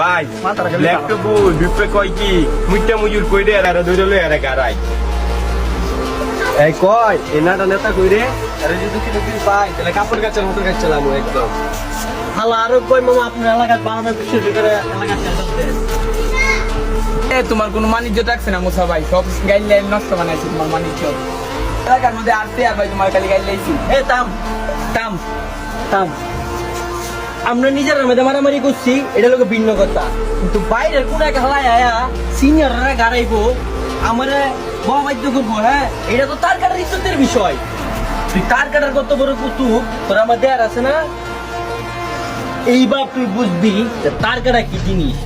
ভাই ল্যাপটপ বিপে কয় কি মুইটা মুজুর কইরে আর ধরে লই আর গারাই এই কয় এনাটা নেতা কইরে আরে যদি কিছু পাই তাহলে কাপড় কাচার মতো কাচলাম একদম হালা আরো কই মামা আপনার এলাকার বানানোর বিষয় করে এলাকার চালাতে তোমার কোনো মানিজ্য রাখছে না মুসা ভাই, সব গাইডলাইন নষ্ট বানাইছে তোমার মানিজ্য এলাকার মধ্যে আসতে আর ভাই তোমার খালি গাইডলাইছি। এ থাম থাম থাম, আমরা নিজেরা মধ্যে মারামারি করছি, এটা লোক ভিন্ন কথা, কিন্তু বাইরের কোন এক হালাই আয়া সিনিয়ররা গাড়াইবো আমারে বহাবাদ্য করবো। হ্যাঁ, এটা তো তার কাটার ইজ্জতের বিষয়। তুই তার কাটার কত বড় কুতুব তোর আমার দেয়ার আছে না, এইবার তুই বুঝবি যে তার কাটা কি জিনিস।